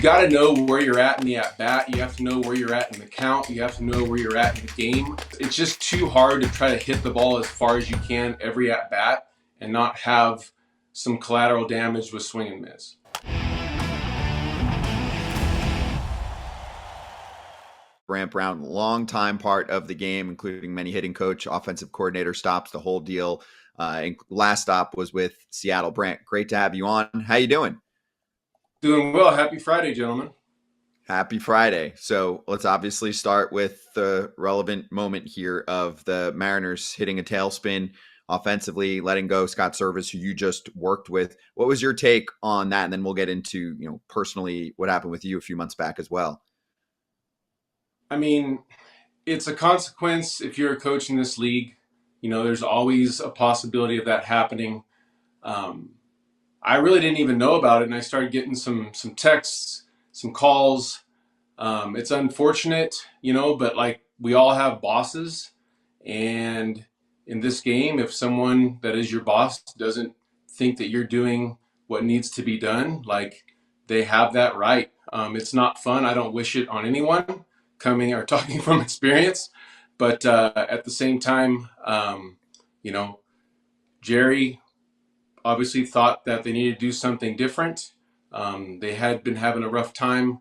got to know where you're at in the at bat. You have to know where you're at in the count. You have to know where you're at in the game. It's just too hard to try to hit the ball as far as you can every at bat and not have some collateral damage with swing and miss. Brant Brown, longtime part of the game, including many hitting coach, offensive coordinator stops, the whole deal. And last stop was with Seattle. Brant, great to have you on. How you doing? Doing well. Happy Friday, gentlemen. Happy Friday. So let's obviously start with the relevant moment here of the Mariners hitting a tailspin offensively, letting go Scott Servais, who you just worked with. What was your take on that? And then we'll get into, personally what happened with you a few months back as well. I mean, it's a consequence if you're a coach in this league. There's always a possibility of that happening. I really didn't even know about it, and I started getting some texts, some calls. It's unfortunate, but like we all have bosses, and in this game, if someone that is your boss doesn't think that you're doing what needs to be done, like they have that right. It's not fun. I don't wish it on anyone coming or talking from experience, but at the same time, Jerry obviously thought that they needed to do something different. They had been having a rough time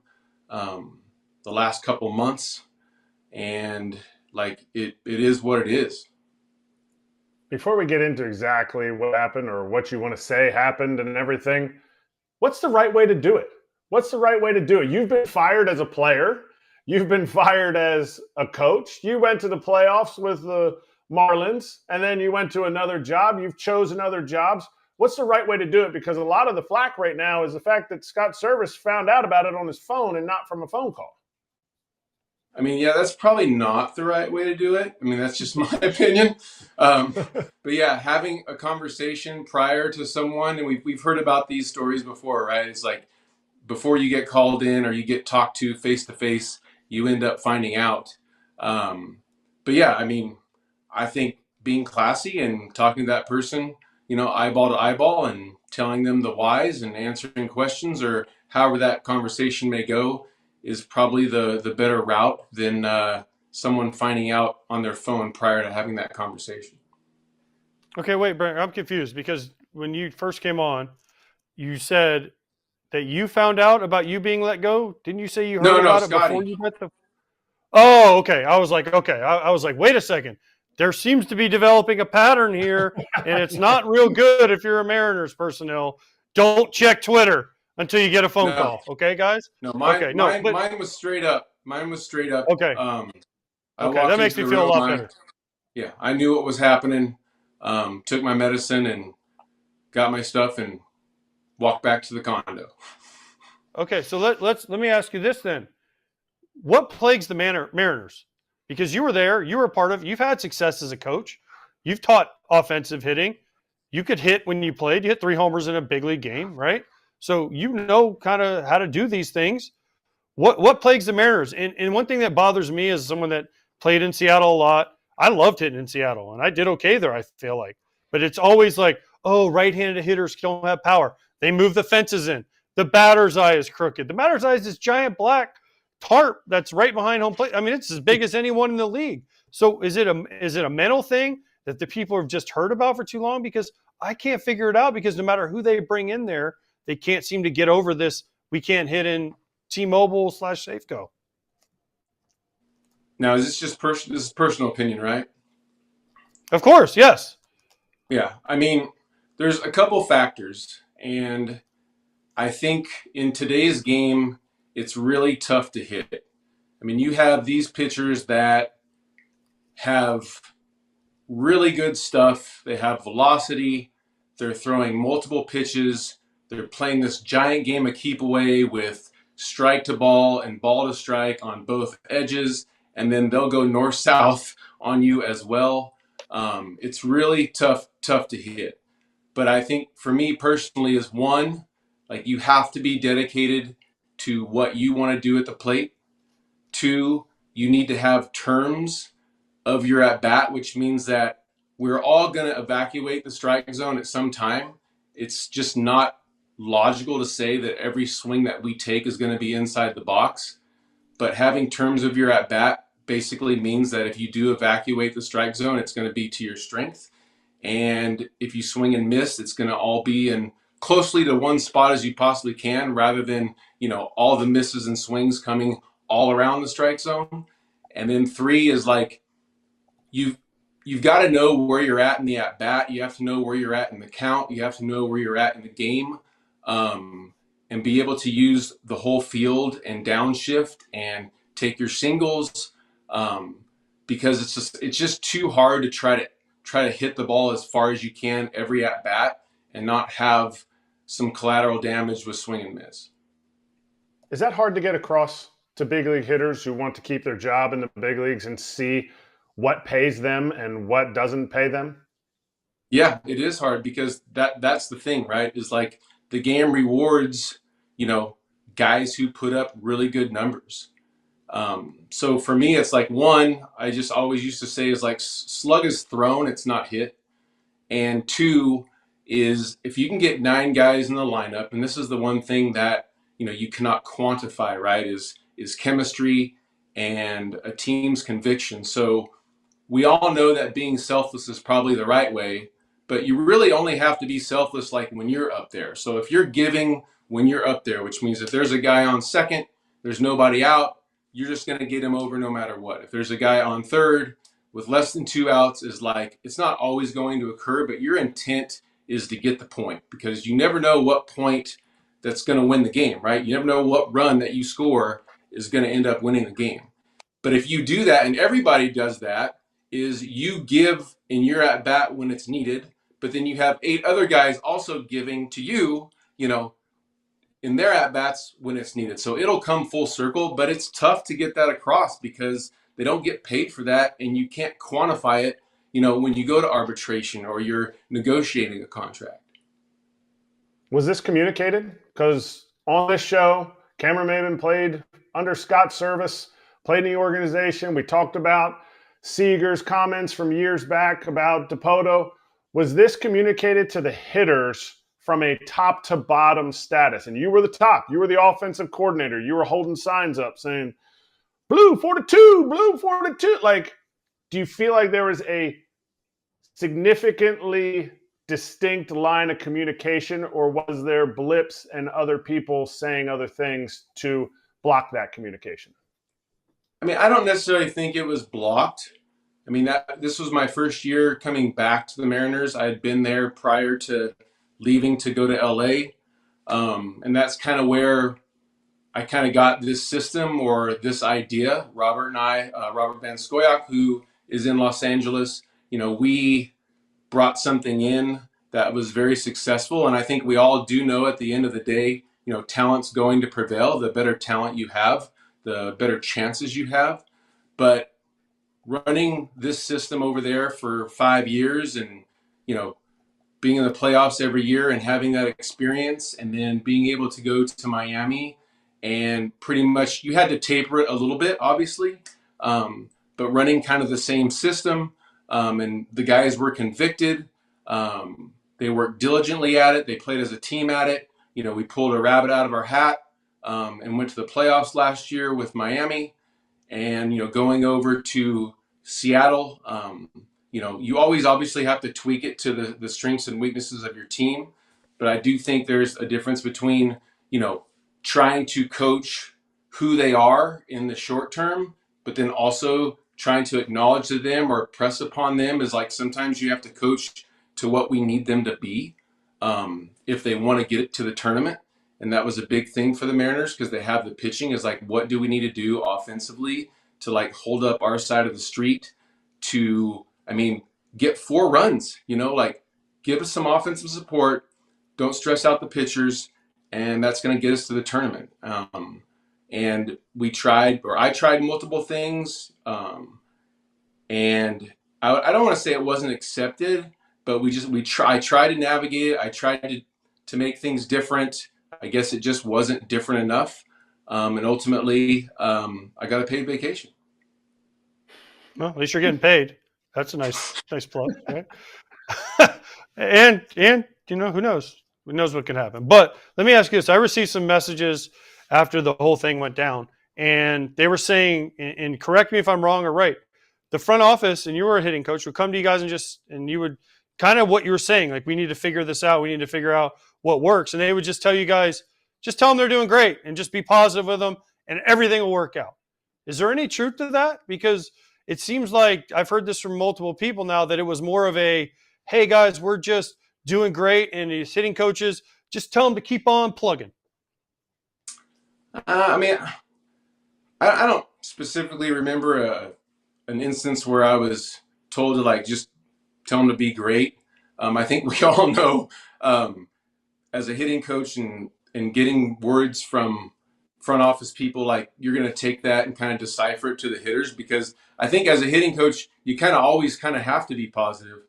the last couple months, and like it is what it is. Before we get into exactly what happened or what you want to say happened and everything, what's the right way to do it? What's the right way to do it? You've been fired as a player. You've been fired as a coach. You went to the playoffs with the Marlins, and then you went to another job. You've chosen other jobs. What's the right way to do it? Because a lot of the flack right now is the fact that Scott Servais found out about it on his phone and not from a phone call. I mean, yeah, that's probably not the right way to do it. I mean, that's just my opinion. But yeah, having a conversation prior to someone, and we've heard about these stories before, right? It's like before you get called in or you get talked to face, you end up finding out. But yeah, I mean, I think being classy and talking to that person, eyeball to eyeball and telling them the whys and answering questions or however that conversation may go is probably the better route than someone finding out on their phone prior to having that conversation. Okay, wait, Brent, I'm confused because when you first came on, you said that you found out about you being let go. Didn't you say you heard about it before you met the? Oh, okay. I was like, wait a second. There seems to be developing a pattern here, and it's not real good if you're a Mariners personnel. Don't check Twitter until you get a phone call. Okay, guys? No, mine was straight up. Mine was straight up. Okay. That makes me feel a lot better. Yeah, I knew what was happening. Took my medicine and got my stuff and walked back to the condo. Okay, so let me ask you this then. What plagues the Mariners? Because you were there, you were a part of, you've had success as a coach. You've taught offensive hitting. You could hit when you played. You hit 3 homers in a big league game, right? So you know kind of how to do these things. What plagues the Mariners? And one thing that bothers me as someone that played in Seattle a lot, I loved hitting in Seattle, and I did okay there, I feel like. But it's always like, oh, right-handed hitters don't have power. They move the fences in. The batter's eye is crooked. The batter's eye is this giant black tarp that's right behind home plate. I mean, it's as big as anyone in the league. So is it a mental thing that the people have just heard about for too long? Because I can't figure it out, because no matter who they bring in there, they can't seem to get over this. We can't hit in T-Mobile / Safeco. Now, is this just this is personal opinion, right? Of course, yes. Yeah, I mean, there's a couple factors, and I think in today's game, it's really tough to hit. I mean, you have these pitchers that have really good stuff. They have velocity. They're throwing multiple pitches. They're playing this giant game of keep away with strike to ball and ball to strike on both edges. And then they'll go north-south on you as well. It's really tough to hit. But I think for me personally is one, like you have to be dedicated to what you want to do at the plate. 2, you need to have terms of your at-bat, which means that we're all going to evacuate the strike zone at some time. It's just not logical to say that every swing that we take is going to be inside the box, but having terms of your at bat basically means that if you do evacuate the strike zone, it's going to be to your strength. And if you swing and miss, it's going to all be in closely to one spot as you possibly can, rather than, all the misses and swings coming all around the strike zone. And then 3 is like, you've got to know where you're at in the at bat. You have to know where you're at in the count. You have to know where you're at in the game, and be able to use the whole field and downshift and take your singles, because it's just too hard to try to hit the ball as far as you can every at bat and not have some collateral damage with swing and miss. Is that hard to get across to big league hitters who want to keep their job in the big leagues and see what pays them and what doesn't pay them? Yeah, it is hard, because that's the thing, right? Is like the game rewards, guys who put up really good numbers. So for me, it's like, one, I just always used to say is like, slug is thrown, it's not hit. And 2 is, if you can get 9 guys in the lineup, and this is the one thing that, you cannot quantify, right, is chemistry and a team's conviction. So we all know that being selfless is probably the right way, but you really only have to be selfless like when you're up there. So if you're giving when you're up there, which means if there's a guy on second, there's nobody out, you're just going to get him over no matter what. If there's a guy on third with less than 2 outs, is like, it's not always going to occur, but your intent is to get the point, because you never know what point that's going to win the game, right? You never know what run that you score is going to end up winning the game. But if you do that, and everybody does that, is you give in your at bat when it's needed, but then you have 8 other guys also giving to you, in their at bats when it's needed. So it'll come full circle, but it's tough to get that across because they don't get paid for that, and you can't quantify it, when you go to arbitration or you're negotiating a contract. Was this communicated? Because on this show, Cameron Maben played under Scott Servais, played in the organization. We talked about Seager's comments from years back about Dipoto. Was this communicated to the hitters from a top to bottom status? And you were the top. You were the offensive coordinator. You were holding signs up saying, blue 42, blue 42. Like, do you feel like there was a significantly distinct line of communication, or was there blips and other people saying other things to block that communication? I mean, I don't necessarily think it was blocked. I mean, this was my first year coming back to the Mariners. I had been there prior to leaving to go to LA. And that's kind of where I kind of got this system or this idea. Robert and I, Robert Van Scoyoc, who is in Los Angeles, we brought something in that was very successful. And I think we all do know at the end of the day, talent's going to prevail. The better talent you have, the better chances you have. But running this system over there for 5 years and, being in the playoffs every year and having that experience, and then being able to go to Miami, and pretty much you had to taper it a little bit, obviously, but running kind of the same system, and the guys were convicted. They worked diligently at it. They played as a team at it. We pulled a rabbit out of our hat, and went to the playoffs last year with Miami, and, going over to Seattle, you always obviously have to tweak it to the strengths and weaknesses of your team. But I do think there's a difference between, trying to coach who they are in the short term, but then also trying to acknowledge to them or press upon them is like, sometimes you have to coach to what we need them to be, if they want to get it to the tournament. And that was a big thing for the Mariners, because they have the pitching is like, what do we need to do offensively to like hold up our side of the street to, get 4 runs, like give us some offensive support. Don't stress out the pitchers, and that's going to get us to the tournament. And I tried multiple things. And I don't want to say it wasn't accepted, but I tried to navigate it. I tried to make things different. I guess it just wasn't different enough. And ultimately, I got a paid vacation. Well, at least you're getting paid. That's a nice plug, right? and who knows? Who knows what can happen? But let me ask you this. I received some messages after the whole thing went down, and they were saying, and correct me if I'm wrong or right, the front office, and you were a hitting coach, would come to you guys and you would kind of what you were saying, like, we need to figure this out. We need to figure out what works. And they would just tell you guys, just tell them they're doing great and just be positive with them and everything will work out. Is there any truth to that? Because it seems like I've heard this from multiple people now that it was more of a, hey guys, we're just doing great. And these hitting coaches, just tell them to keep on plugging. I mean, I don't specifically remember an instance where I was told to like just tell them to be great. I think we all know as a hitting coach and getting words from front office people, like you're going to take that and kind of decipher it to the hitters, because I think as a hitting coach, you kind of always kind of have to be positive.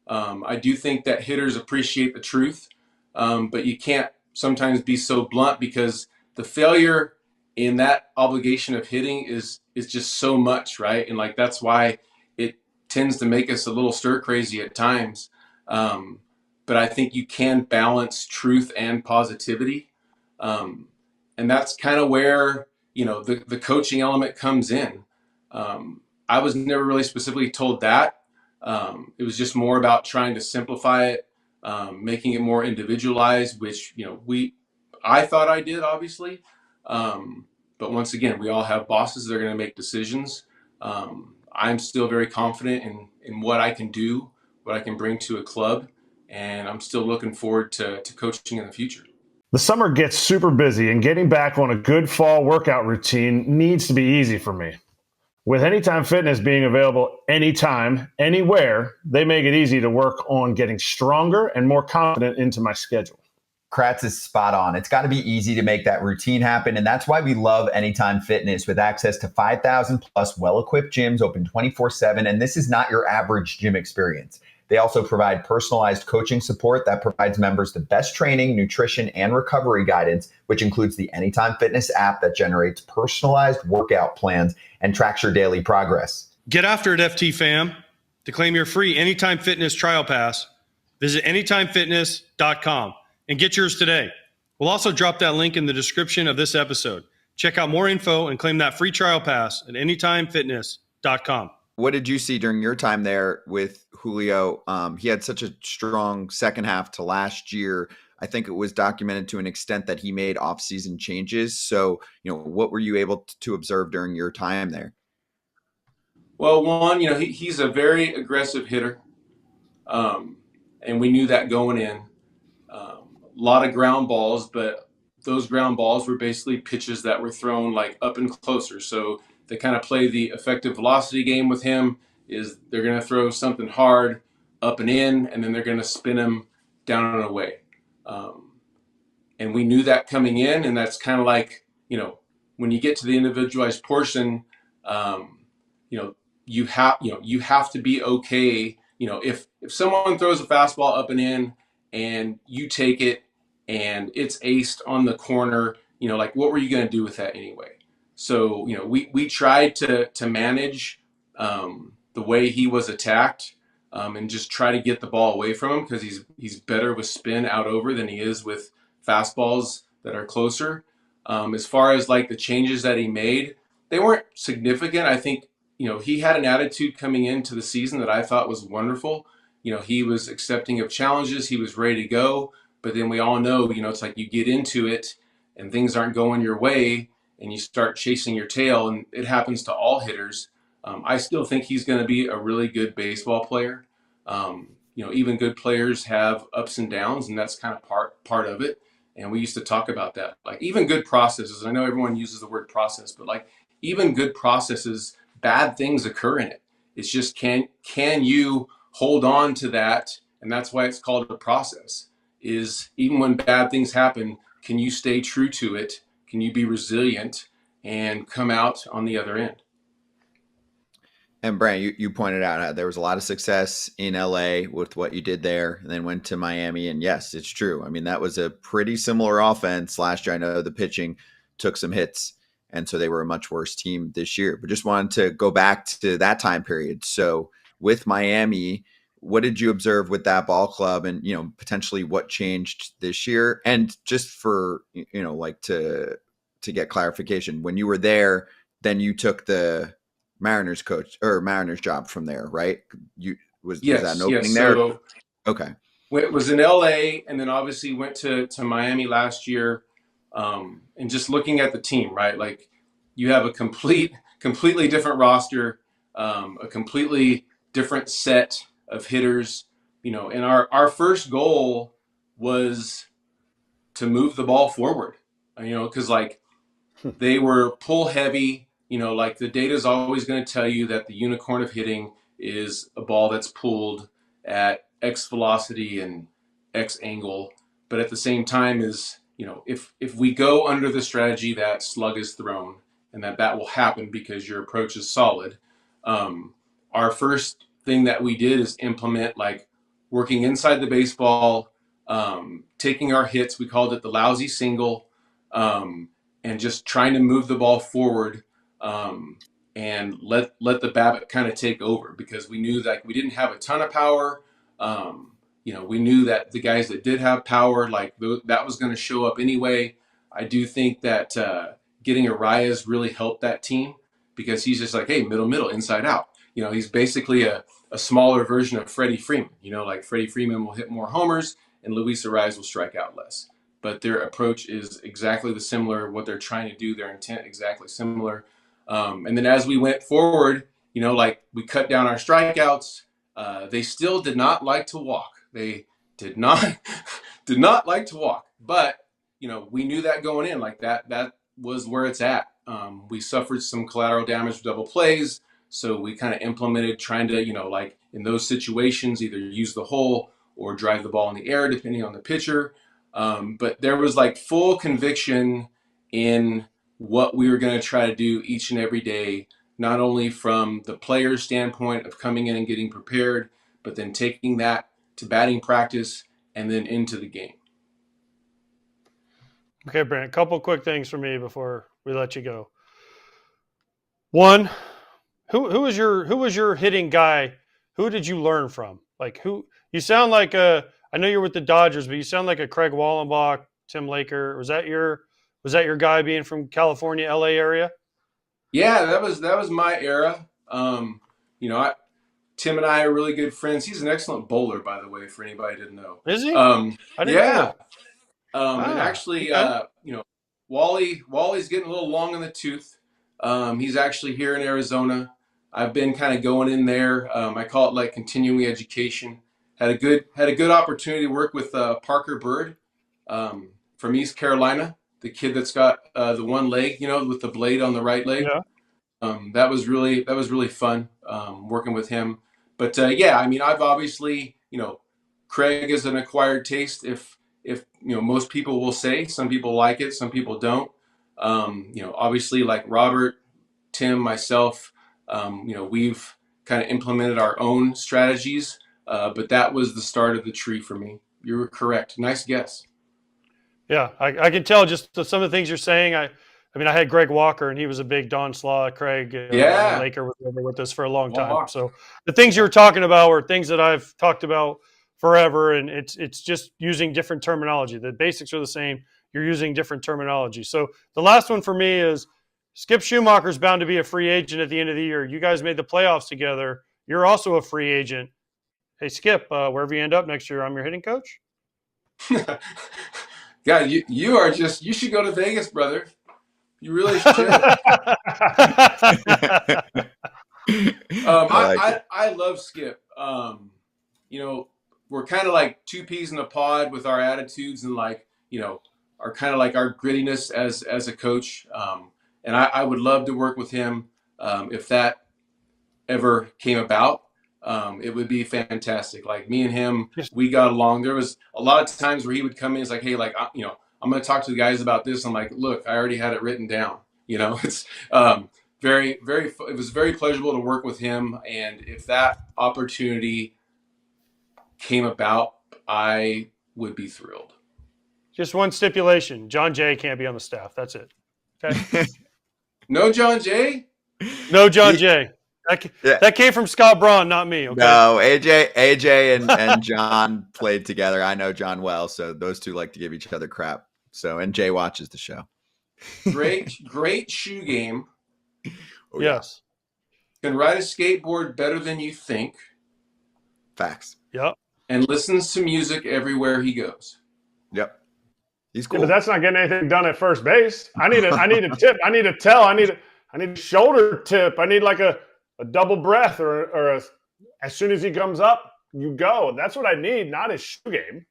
I do think that hitters appreciate the truth, but you can't sometimes be so blunt, because the failure in that obligation of hitting is just so much, right? And like that's why it tends to make us a little stir crazy at times. But I think you can balance truth and positivity. And that's kind of where, the coaching element comes in. I was never really specifically told that. It was just more about trying to simplify it, making it more individualized, which, I thought I did, obviously. But once again, we all have bosses that are going to make decisions. I'm still very confident in what I can do, what I can bring to a club, and I'm still looking forward to coaching in the future. The summer gets super busy, and getting back on a good fall workout routine needs to be easy for me. With Anytime Fitness being available anytime, anywhere, they make it easy to work on getting stronger and more confident into my schedule. Kratz is spot on. It's got to be easy to make that routine happen. And that's why we love Anytime Fitness, with access to 5,000 plus well-equipped gyms open 24/7. And this is not your average gym experience. They also provide personalized coaching support that provides members the best training, nutrition, and recovery guidance, which includes the Anytime Fitness app that generates personalized workout plans and tracks your daily progress. Get after it, FT fam. To claim your free Anytime Fitness trial pass, visit anytimefitness.com and get yours today. We'll also drop that link in the description of this episode. Check out more info and claim that free trial pass at anytimefitness.com. What did you see during your time there with Julio? He had such a strong second half to last year. I think it was documented to an extent that he made off-season changes. So, what were you able to observe during your time there? Well, one, he's a very aggressive hitter, and we knew that going in. A lot of ground balls, but those ground balls were basically pitches that were thrown like up and closer. So they kind of play the effective velocity game with him. Is they're going to throw something hard up and in, and then they're going to spin him down and away. And we knew that coming in, and that's kind of like, when you get to the individualized portion, you have to be okay. If someone throws a fastball up and in, and you take it, and it's aced on the corner, like what were you going to do with that anyway? So, we tried to manage the way he was attacked, and just try to get the ball away from him, because he's better with spin out over than he is with fastballs that are closer. As far as like the changes that he made, they weren't significant. I think, he had an attitude coming into the season that I thought was wonderful. He was accepting of challenges. He was ready to go. But then we all know, it's like you get into it and things aren't going your way and you start chasing your tail, and it happens to all hitters. I still think he's going to be a really good baseball player. Even good players have ups and downs, and that's kind of part of it. And we used to talk about that. Like even good processes, I know everyone uses the word process, but like even good processes, bad things occur in it. It's just can you hold on to that? And that's why it's called a process. Is even when bad things happen, can you stay true to it? Can you be resilient and come out on the other end? And Brant, you pointed out how there was a lot of success in LA with what you did there, and then went to Miami. And yes, it's true. I mean, that was a pretty similar offense last year. I know the pitching took some hits, and so they were a much worse team this year. But just wanted to go back to that time period. So with Miami, what did you observe with that ball club, and potentially what changed this year? And just for like to get clarification, when you were there, then you took the Mariners coach or Mariners job from there, right? You was that an Yes. opening there? So Okay. it was in LA, and then obviously went to Miami last year. And just looking at the team, right? Like you have a completely different roster, a completely different set of hitters, and our first goal was to move the ball forward, because like they were pull heavy, like the data is always going to tell you that the unicorn of hitting is a ball that's pulled at X velocity and X angle. But at the same time is, if we go under the strategy that slug is thrown, and that will happen because your approach is solid. Our first thing that we did is implement like working inside the baseball, taking our hits. We called it the lousy single, and just trying to move the ball forward, and let the BABIP kind of take over, because we knew that we didn't have a ton of power. We knew that the guys that did have power, like that was going to show up anyway. I do think that getting Arias really helped that team, because he's just like, hey, middle, inside out. He's basically a smaller version of Freddie Freeman. Like Freddie Freeman will hit more homers and Luis Arias will strike out less. But their approach is exactly the similar. What they're trying to do, their intent exactly similar. And then as we went forward, like we cut down our strikeouts. They still did not like to walk. They did not like to walk. But we knew that going in, like that was where it's at. We suffered some collateral damage with double plays, so we kind of implemented trying to like in those situations either use the hole or drive the ball in the air depending on the pitcher. But there was like full conviction in what we were going to try to do each and every day, not only from the player's standpoint of coming in and getting prepared, but then taking that to batting practice and then into the game. Okay, Brant, a couple quick things for me before we let you go. One, who was your hitting guy? Who did you learn from? Like who? You sound like I know you're with the Dodgers, but you sound like a Craig Wallenbach, Tim Laker. Was that your guy being from California, LA area? Yeah, that was my era. Tim and I are really good friends. He's an excellent bowler, by the way, for anybody who didn't know. Is he? I didn't know. And actually, okay. Wally's getting a little long in the tooth. He's actually here in Arizona. I've been kind of going in there. I call it like continuing education. Had a good opportunity to work with Parker Bird from East Carolina, the kid that's got the one leg, with the blade on the right leg. Yeah. That was really fun working with him. But I've obviously, Craig is an acquired taste. If most people will say, some people like it, some people don't. Obviously like Robert, Tim, myself, we've kind of implemented our own strategies. But that was the start of the tree for me. You were correct. Nice guess. Yeah, I can tell just some of the things you're saying. I had Greg Walker, and he was a big Don Slaw. Craig Laker was with us for a long time. So the things you were talking about were things that I've talked about forever, and it's just using different terminology. The basics are the same. You're using different terminology. So the last one for me is Skip Schumacher's bound to be a free agent at the end of the year. You guys made the playoffs together. You're also a free agent. Hey, Skip, wherever you end up next year, I'm your hitting coach. Yeah, you should go to Vegas, brother. You really should. I love Skip. We're kind of like two peas in a pod with our attitudes and our kind of like our grittiness as a coach. And I would love to work with him if that ever came about. It would be fantastic. Like me and him, we got along. There was a lot of times where he would come in. It's like, hey, like, I'm going to talk to the guys about this. I'm like, look, I already had it written down. It's it was very pleasurable to work with him. And if that opportunity came about, I would be thrilled. Just one stipulation. John Jay can't be on the staff. That's it. Okay. No John Jay? No John Jay. That came from Scott Braun, not me. Okay. No, AJ and John played together. I know John well, so those two like to give each other crap. So, and Jay watches the show. Great shoe game. Oh, yes. Can ride a skateboard better than you think. Facts. Yep. And listens to music everywhere he goes. Yep. He's cool. Yeah, but that's not getting anything done at first base. I need a tip. I need a tell. I need a shoulder tip. I need like a double breath or as soon as he comes up, you go. That's what I need, not his shoe game.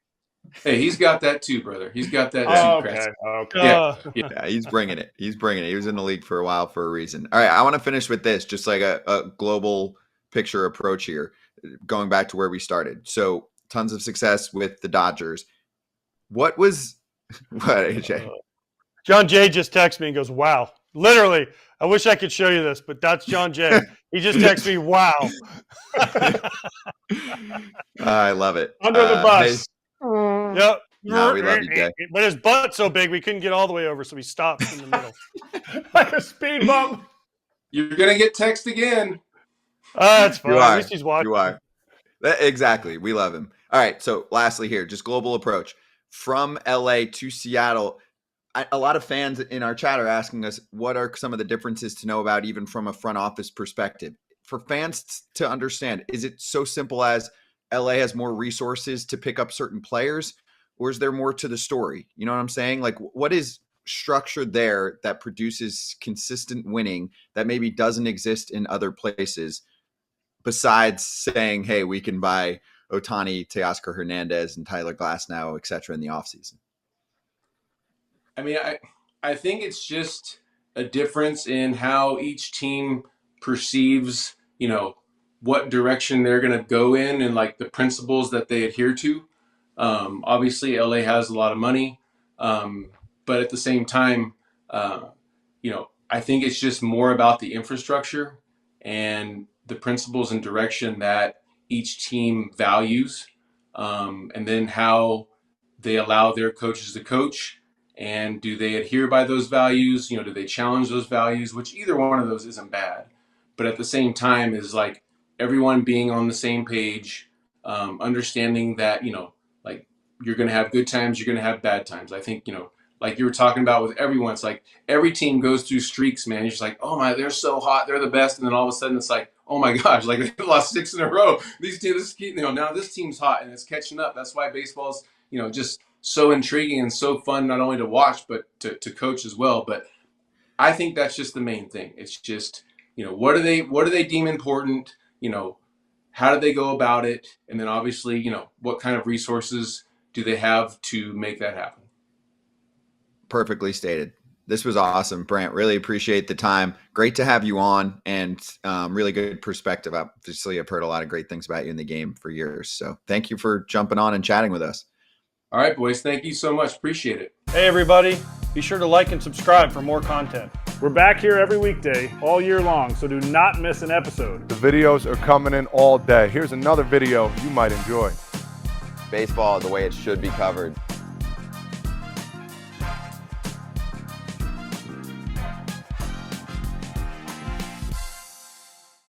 Hey, he's got that too, brother. He's got that too, Chris. Okay. Yeah, he's bringing it. He was in the league for a while for a reason. All right, I want to finish with this, just like a global picture approach here, going back to where we started. So tons of success with the Dodgers. What, AJ? John Jay just texted me and goes, wow. Literally, I wish I could show you this, but that's John Jay. He just texted me, wow. I love it. Under the bus. Yep. No, we love you, Jay. But his butt's so big we couldn't get all the way over, so we stopped in the middle. Like a speed bump. You're going to get text again. That's fine. You At are. least he's watching. You are. Exactly. We love him. All right. So lastly here, just global approach. From LA to Seattle, a lot of fans in our chat are asking us, what are some of the differences to know about, even from a front office perspective? For fans to understand, is it so simple as LA has more resources to pick up certain players, or is there more to the story? You know what I'm saying? Like, what is structured there that produces consistent winning that maybe doesn't exist in other places, besides saying, hey, we can buy Ohtani, Teoscar Hernandez, and Tyler Glasnow, et cetera, in the offseason? I mean, I think it's just a difference in how each team perceives, what direction they're going to go in and like the principles that they adhere to. Obviously, LA has a lot of money, but at the same time, I think it's just more about the infrastructure and the principles and direction that each team values, and then how they allow their coaches to coach. And do they adhere by those values? Do they challenge those values? Which either one of those isn't bad. But at the same time is like everyone being on the same page, understanding that, like you're going to have good times, you're going to have bad times. I think, like you were talking about with everyone, it's like every team goes through streaks, man. You're just like, oh my, they're so hot. They're the best. And then all of a sudden it's like, oh my gosh, like they lost 6 in a row. These teams, now this team's hot and it's catching up. That's why baseball's, just so intriguing and so fun, not only to watch, but to coach as well. But I think that's just the main thing. It's just, what do they deem important? How do they go about it? And then obviously, what kind of resources do they have to make that happen? Perfectly stated. This was awesome, Brant. Really appreciate the time. Great to have you on, and really good perspective. Obviously, I've heard a lot of great things about you in the game for years. So thank you for jumping on and chatting with us. All right, boys. Thank you so much. Appreciate it. Hey, everybody. Be sure to like and subscribe for more content. We're back here every weekday, all year long, so do not miss an episode. The videos are coming in all day. Here's another video you might enjoy. Baseball the way it should be covered.